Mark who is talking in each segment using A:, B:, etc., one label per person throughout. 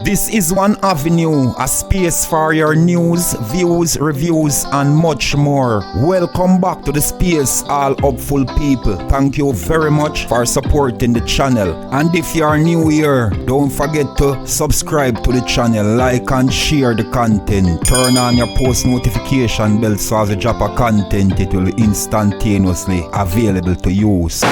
A: This is One Avenue, a space for your news, views, reviews, and much more. Welcome back to the space, all hopeful people. Thank you very much for supporting the channel. And if you are new here, don't forget to subscribe to the channel, like and share the content. Turn on your post notification bell so as you drop a content, it will instantaneously available to use.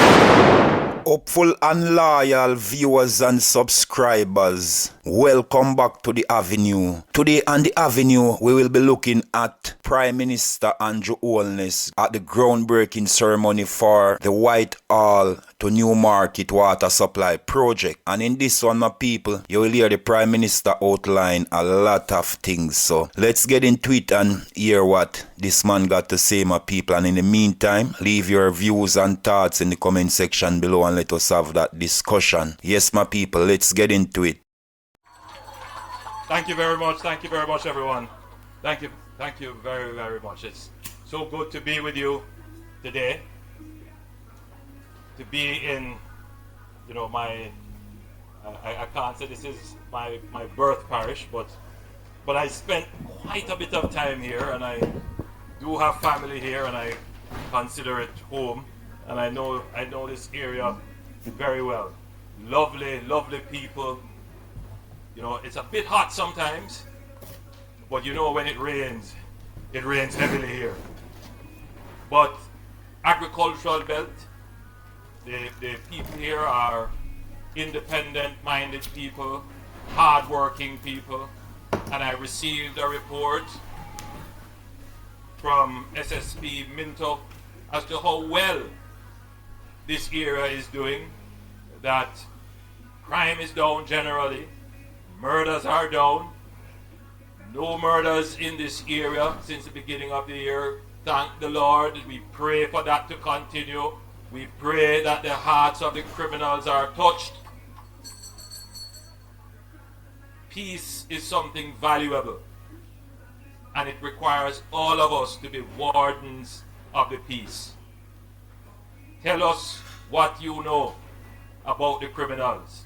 A: Hopeful and loyal viewers and subscribers, welcome back to the Avenue. Today on the Avenue, we will be looking at Prime Minister Andrew Holness at the groundbreaking ceremony for the Whitehall to Newmarket Water Supply Project. And in this one, my people, you will hear the Prime Minister outline a lot of things. So let's get into it and hear what this man got to say, my people. And in the meantime, leave your views and thoughts in the comment section below and let us have that discussion. Yes, my people, let's get into it.
B: Thank you very much, everyone. Thank you very, very much. It's so good to be with you today. To be in, I can't say this is my birth parish, but I spent quite a bit of time here, and I do have family here, and I consider it home, and I know this area very well. Lovely, lovely people. It's a bit hot sometimes, but when it rains heavily here. But agricultural belt, the people here are independent-minded people, hard-working people, and I received a report from SSP Minto as to how well this area is doing, that crime is down generally, murders are down, no murders in this area since the beginning of the year. Thank the Lord. We pray for that to continue. We pray that the hearts of the criminals are touched. Peace is something valuable, and it requires all of us to be wardens of the peace. Tell us what you know about the criminals,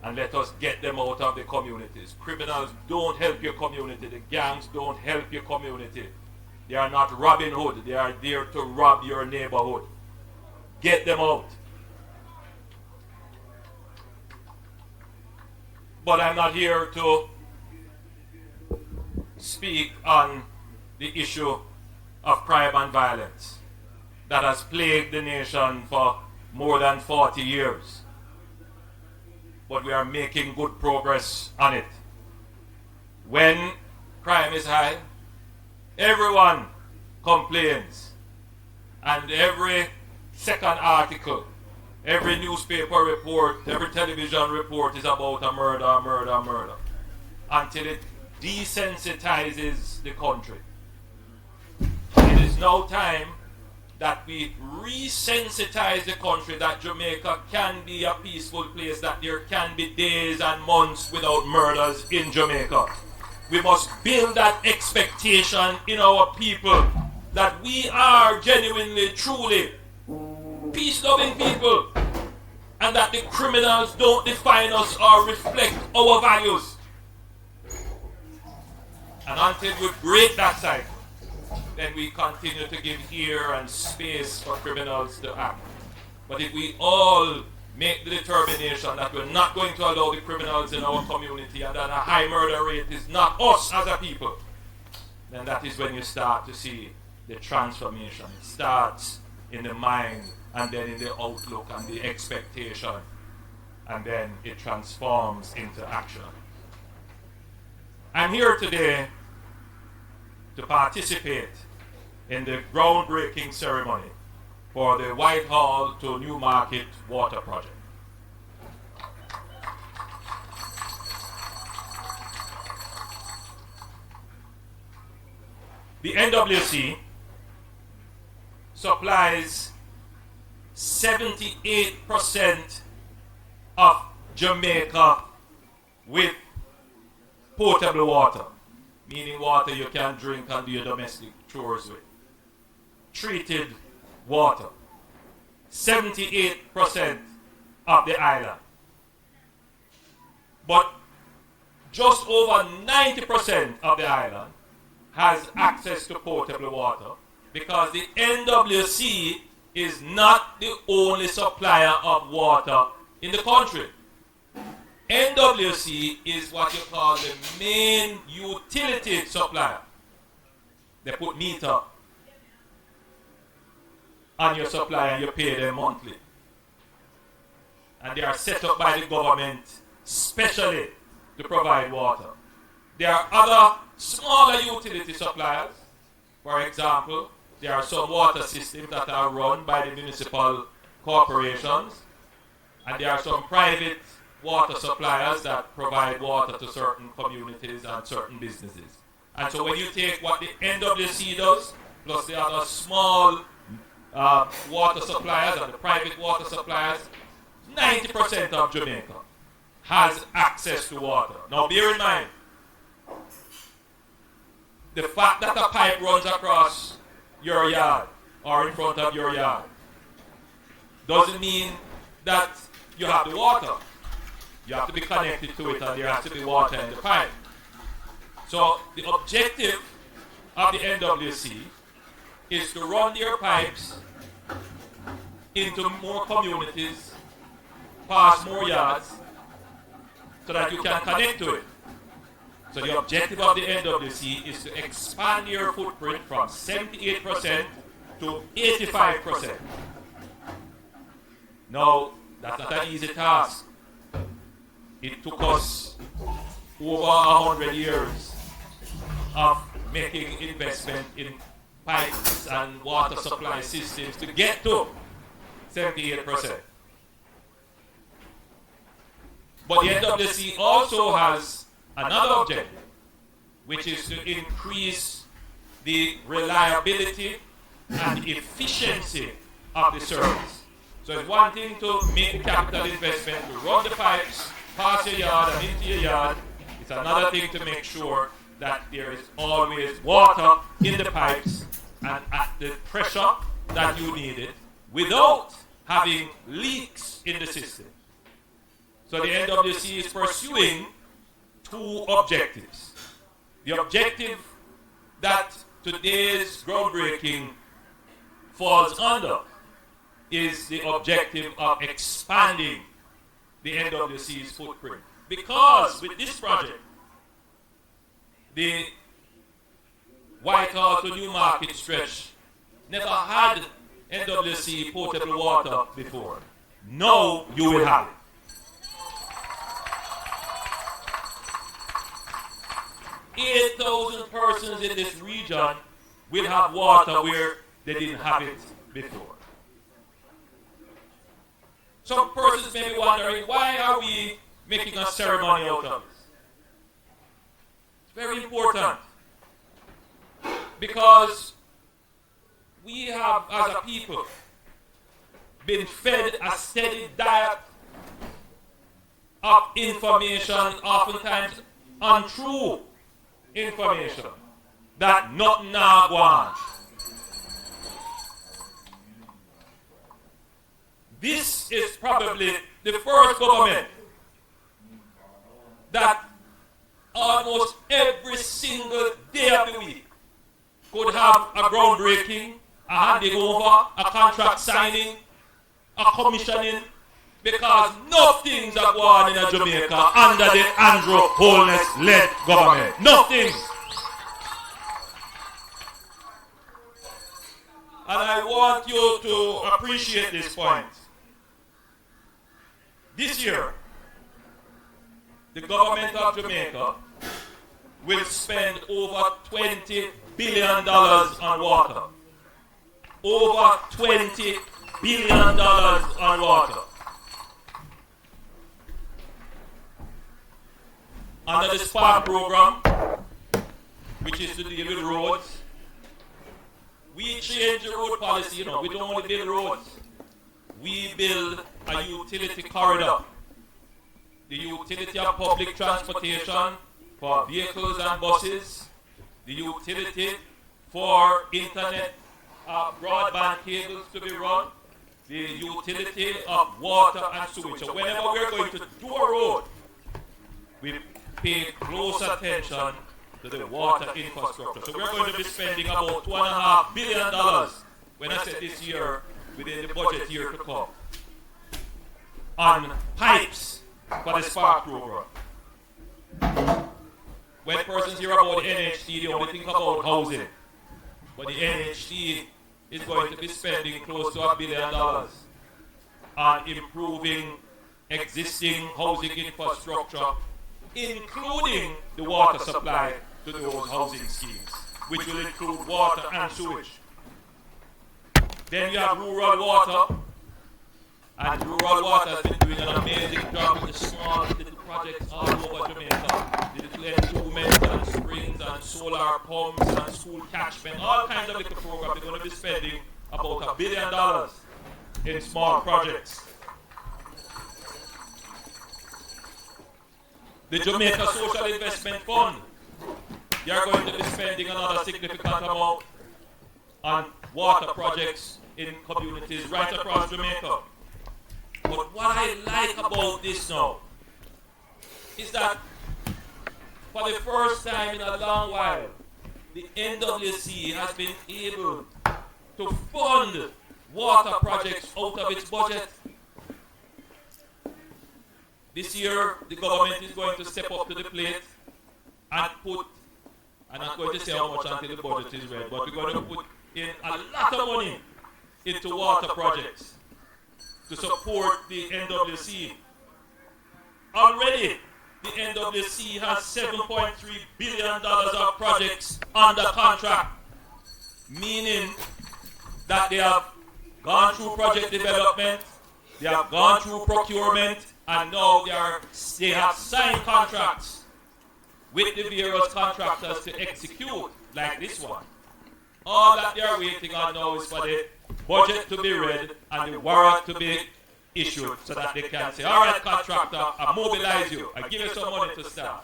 B: and let us get them out of the communities. Criminals don't help your community. The gangs don't help your community. They are not Robin Hood. They are there to rob your neighborhood. Get them out. But I'm not here to speak on the issue of crime and violence that has plagued the nation for more than 40 years. But we are making good progress on it. When crime is high, everyone complains. And every second article, every newspaper report, every television report is about a murder, until it desensitizes the country. It is now time that we resensitize the country that Jamaica can be a peaceful place, that there can be days and months without murders in Jamaica. We must build that expectation in our people that we are genuinely, truly peace-loving people, and that the criminals don't define us or reflect our values. And until we break that cycle, then we continue to give ear and space for criminals to act. But if we all make the determination that we're not going to allow the criminals in our community, and that a high murder rate is not us as a people, then that is when you start to see the transformation. It starts in the mind, and then in the outlook and the expectation, and then it transforms into action. I'm here today to participate in the groundbreaking ceremony for the Whitehall to Newmarket Water Project. The NWC supplies 78% of Jamaica with potable water, meaning water you can drink and do your domestic chores with. Treated water. 78% of the island. But just over 90% of the island has access to potable water because the NWC is not the only supplier of water in the country. NWC is what you call the main utility supplier. They put meter on your supply and you pay them monthly. And they are set up by the government specially to provide water. There are other smaller utility suppliers. For example, there are some water systems that are run by the municipal corporations, and there are some private water suppliers that provide water to certain communities and certain businesses. And so when you take what the NWC does, plus the other small water suppliers and the private water suppliers, 90% of Jamaica has access to water. Now bear in mind, the fact that a pipe runs across your yard or in front of your yard doesn't mean that you have the water. You have to be connected to it and there has to be water in the pipe. So the objective of the NWC is to run their pipes into more communities, past more yards, so that you can connect to it. So the objective of the NWC is to expand your footprint from 78% to 85%. Now, that's not an easy task. It took us over 100 years of making investment in pipes and water supply systems to get to 78%. But the NWC also has another objective, which is to increase the reliability and efficiency of the service. So it's one thing to make capital investment, to run the pipes past your yard and into your yard. It's another thing to make sure that there is always water in the pipes and at the pressure that you need it without having leaks in the system. So the NWC is pursuing two objectives. The objective that today's groundbreaking falls under is the objective of expanding the NWC's footprint. Because with this project, the Whitehall to Newmarket stretch never had NWC potable water before. Now you will have it. 8,000 persons in this region will have water where they didn't have it before. Some persons may be wondering, why are we making a ceremony out of this? It's very important. Because we have, as a people, been fed a steady diet of information, oftentimes untrue information, that nothing now go on. This is probably the first government that almost every single day of the week could have a groundbreaking, a handing over, a contract signing, a commissioning, because nothing's are going on in Jamaica under the Andrew Holness-led government. Nothing. And I want you to appreciate this point. This year, the government of Jamaica will spend over $20 billion on water. Over $20 billion on water. Under the SPARK program, which is to deal with roads, we change the road policy. We don't only build roads. We build a utility corridor. The utility of public transportation for vehicles and buses, the utility for internet broadband cables to be run, the utility of water and sewage. So whenever we're going to do a road, we pay close attention to the water infrastructure. So we're going to be spending about $2.5 billion, when I said this year, within the budget year to come, on pipes for the Spark program. When persons hear about the NHT, they only think about housing. But the NHT is going to be spending close to $1 billion on improving existing housing infrastructure, including the water supply to those housing schemes, which will include water and sewage. Then you have rural water, and rural water has been doing an amazing job with the small little projects all over Jamaica. The little improvements and springs and solar pumps and school catchment, all kinds of little programs. We're going to be spending about $1 billion in small projects. The Jamaica Social Investment Fund, they are going to be spending another significant amount on water projects in communities right across Jamaica. But what I like about this now is that for the first time in a long while, the NWC has been able to fund water projects out of its budget. This year, the government is going to step up to the plate and put, I'm not going to say how much until the budget is read, but we're going to put in a lot of money into water projects to support the NWC. Already, the NWC has $7.3 billion of projects under contract, meaning that they have gone through project development, they have gone through procurement, and now they have signed contracts with the various contractors to execute, like this one. All that they are waiting on now is for the budget to be read and the warrant to be issued so that they can say, all right, contractor, I mobilize you, I give you some money to start.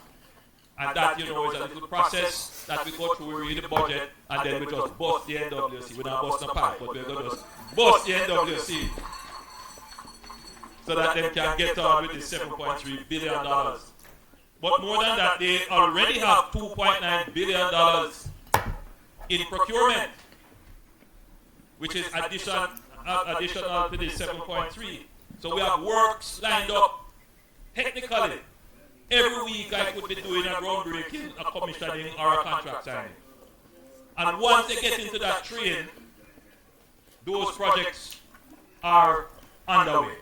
B: And that, is a little process that we go through, we read the budget, and then we just bust the NWC. We're not busting a pipe, but we're going to just bust the NWC so that they can get on with the $7.3 billion. But more than that, they already have $2.9 billion in procurement, which is additional to the 7.3. So we have works lined up technically. Every week I could be doing a groundbreaking, a commissioning, or a contract signing. And once they get into that train, those projects are underway.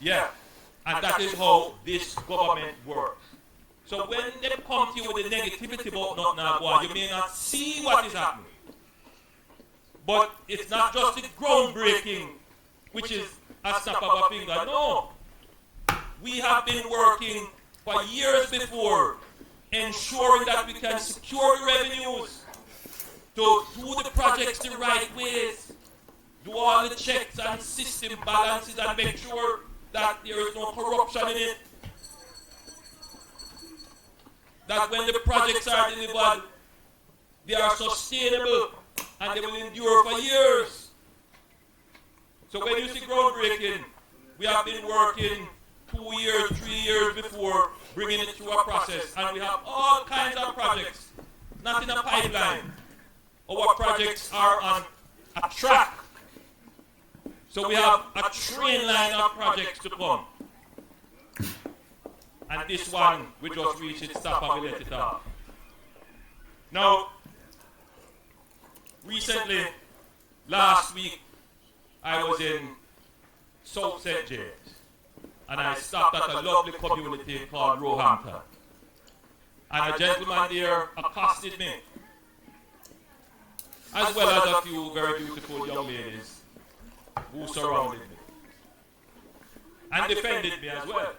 B: Yeah, and that is how this government works. So when they come to you with the negativity about not you may not see what is happening. But it's not just the groundbreaking, which is a snap of a finger. No. We have been working for years before, ensuring that we can secure the revenues, to do the projects the right ways, do all the checks and system balances and make sure that there is no corruption in it. That when the projects are delivered, they are sustainable and they will endure for years. So when you see groundbreaking, we have been working 2 years, 3 years before bringing it through a process, and we have all kinds of projects, not in a pipeline. Our projects are on a track. So we have a train line of projects to come. And this one, we just reach its stop and we let it off. Now, recently, last week, I was in South St. James, and I stopped at a lovely community called Roehampton. And a gentleman there accosted me, as well as a few very beautiful young ladies who surrounded me and defended me as well.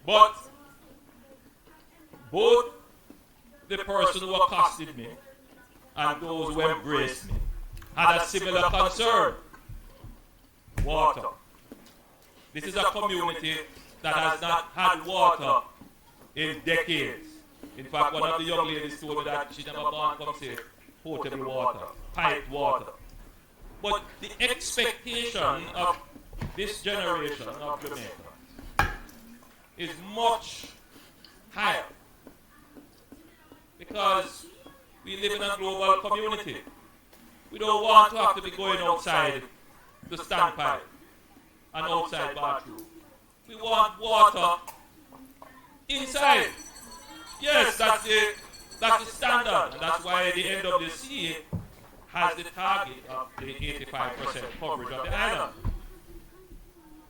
B: But both the person who accosted me and those who embraced me had a similar concern: water. This is a community that has not had water in decades. In fact, one of the young ladies told me that she never gone come say potable water, piped water. But the expectation of this generation of Jamaica is much higher because we live in a global community. We don't want to have to be going outside to standpipe and outside bathroom. We want water inside. Yes, that's the standard, and that's why the NWC has the target of the 85% coverage of the island.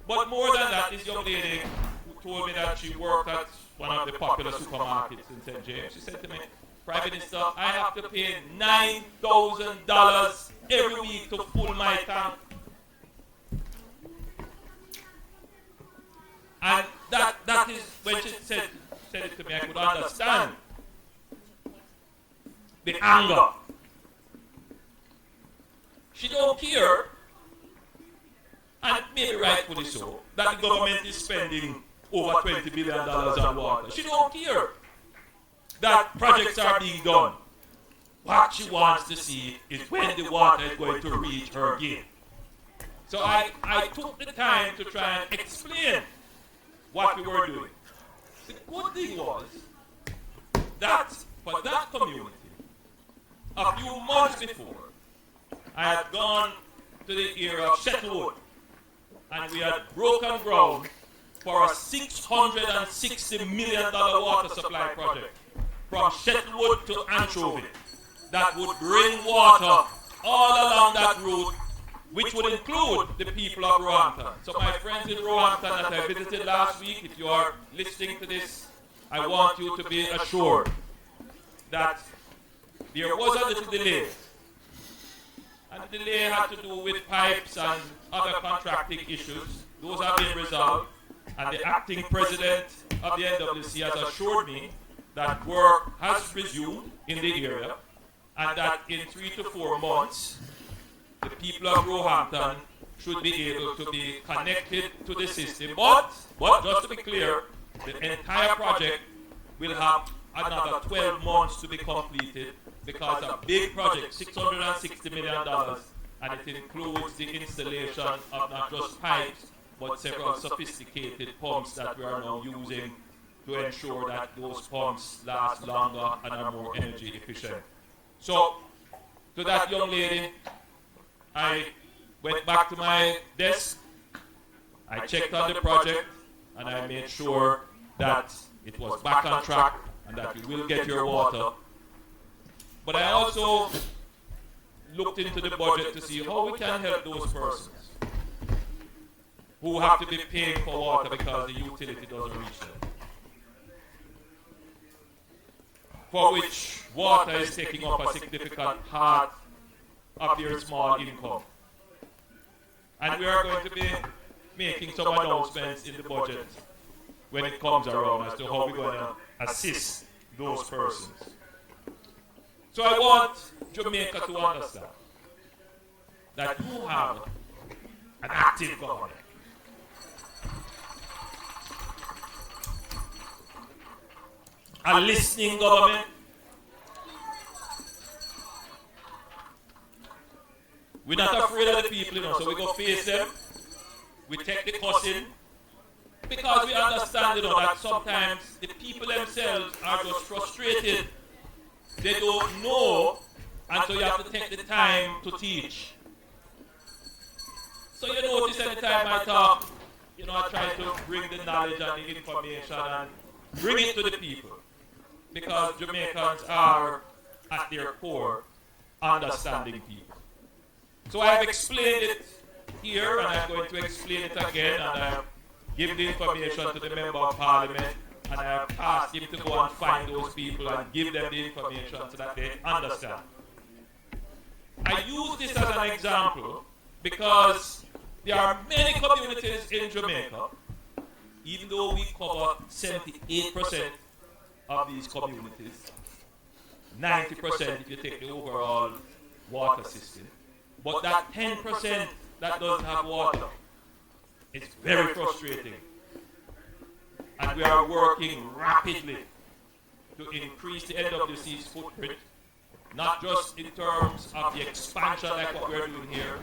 B: But more than that, this young lady who told me that she worked at one of the popular supermarkets in St. James, she said to me, Prime Minister, I have to pay $9,000 every week to fill my tank. And that is, when she said it to me, I could understand the anger. She don't care, and maybe rightfully so, that the government is spending over $20 billion on water. She don't care that projects are being done. What she wants to see is when the water is going to reach her gate. So I took the time to try and explain what we were doing. The good thing was that for that community, a few months before, I had gone to the area of Shetwood, and we had broken ground for a $660 million water supply project from Shetwood to Anchovy that would bring water all along that route, which would include the people of Roehampton. So my friends in Roehampton that I visited last week, if you are listening to this, I want you to be assured that there was a little delay. And the delay had to do with pipes and other contracting issues. Those have been resolved. And the acting president of the NWC has assured me that work has resumed in the area and that in 3 to 4 months, the people of Roehampton should be able to be connected to the system. But just to be clear, the entire project will have another 12 months to be completed because a big project, $660 million, and it includes the installation of not just pipes, but several sophisticated pumps that we are now using to ensure that those pumps last longer and are more energy efficient. So, to that young lady, I went back to my desk, I checked on the project, and I made sure that it was back on track and that you will get your water. But I also looked into the budget to see how we can help those persons who have to be paying for water because the utility doesn't reach them, for which water is taking up a significant part of their small income. And we are going to be making some announcements in the budget when it comes around as to how we're going to assist those persons. So I want Jamaica to understand that you have an active government. A listening government. We're not afraid of the people, so we go face them. We take the cussing. Because we understand, that sometimes the people themselves are just frustrated. They don't know, and so you have to take the time to teach. So you notice every time I talk, I try to bring the knowledge and the information and bring it to the people. Because Jamaicans are, at their core, understanding people. So I have explained it here, and I'm going to explain it again, and I have given the information to the Member of Parliament, and I have asked him to go and find those people and give them the information so that they understand. I use this as an example because there are many communities in Jamaica, even though we cover 78% of these communities, 90% if you take the overall water system, but that 10% that doesn't have water, it's very frustrating. And we are working rapidly to increase the NWC's footprint, not just in terms of the expansion like what we're doing here,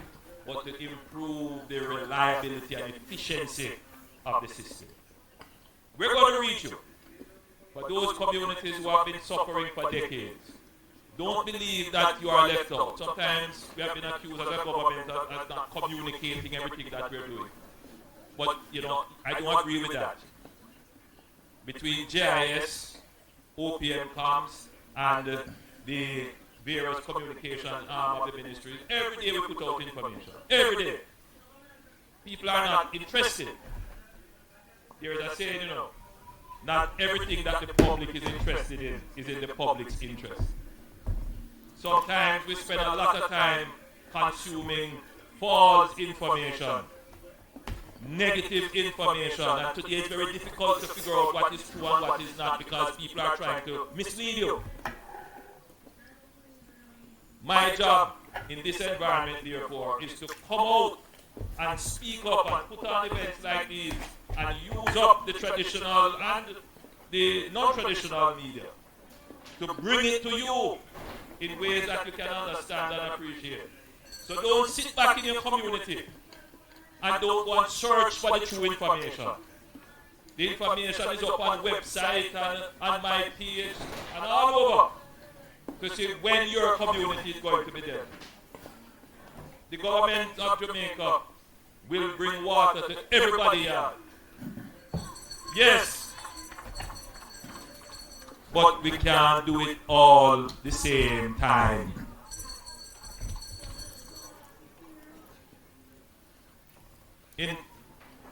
B: but to improve the reliability and efficiency of the system. We're going to reach you. For those communities who have been suffering for decades, don't believe that you are left out. Sometimes we have been accused as a government of not communicating everything that we're doing. But, I don't agree with that. Between JIS, OPM comms, and the various communication arm of the ministry, every day we put out information. Every day. People are not interested. There is a saying, not everything that the public is interested in is in the public's interest. Sometimes we spend a lot of time consuming false information, negative information, and today it's very difficult to figure out what is true and what is not because people are trying to mislead you. My job in this environment, therefore, is to come out and speak up and put on events like these and use up the traditional and the non-traditional media to bring it to you in ways that you can understand and appreciate. So don't sit back in your community and don't go and search for the true information. The information is up on website and on my page and all over to see when your community is going to be there. The government of Jamaica will bring water to everybody else. Yes. But we can't do it all the same time. In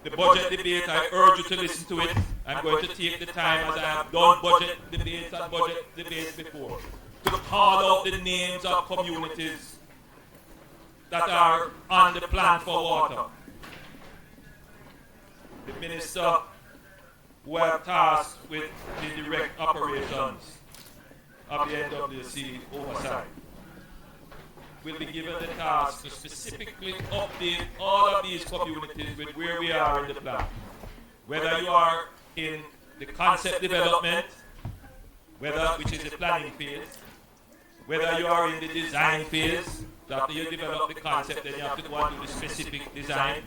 B: the budget debate, I urge you to listen to it. I'm going to take the time, as I have done budget debates and budget debates before, to call out the names of communities that are on the plan for water. The minister who are tasked with the direct operations of the NWC oversight will be given the task to specifically update all of these communities with where we are in the plan. Whether you are in the concept development, which is the planning phase, whether you are in the design phase, so after you develop the concept, then you have to go and do the specific design.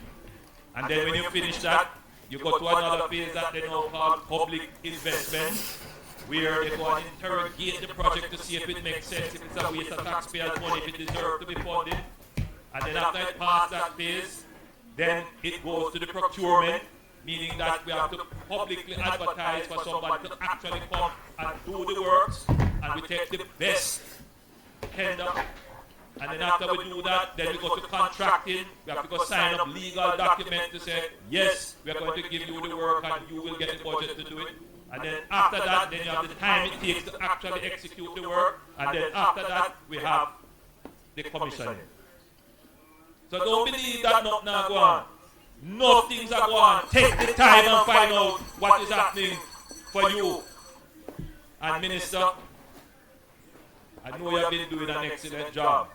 B: And then when you finish that, you go to another phase that they now call public investment, where they go and interrogate the project to see if it makes sense, if it's a waste of taxpayers' money, if it deserves to be funded. And then after it passes that phase, then it goes to the procurement, meaning that we have to publicly advertise for somebody to actually come and do the works, and we take the best tender. And then after we do that, then we go to contracting. We have to go sign up legal documents to say, yes, we are going to give you the work and you will get the budget to do it. And then after that, then you have the time it takes to actually execute the work. And then after that, we have the commissioning. So don't believe that nothing are going on. Nothing's are going on. Take the time and find out what is happening for you. And Minister, I know you have been doing an excellent job.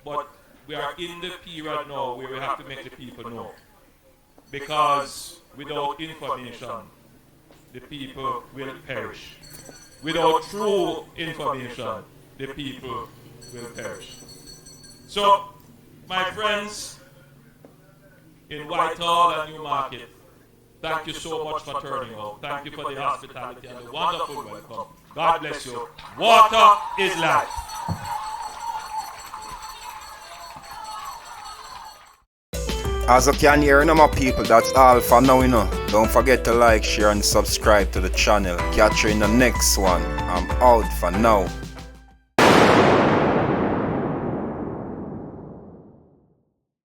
B: But we are in the period now where we have to make the people know. Because without information, the people will perish. Without true information, the people will perish. So, my friends in Whitehall and Newmarket, thank you so much for turning out. Thank you for the hospitality and the wonderful welcome. God bless you. Water is life.
A: As you can hear, my people, that's all for now, Don't forget to like, share, and subscribe to the channel. Catch you in the next one. I'm out for now.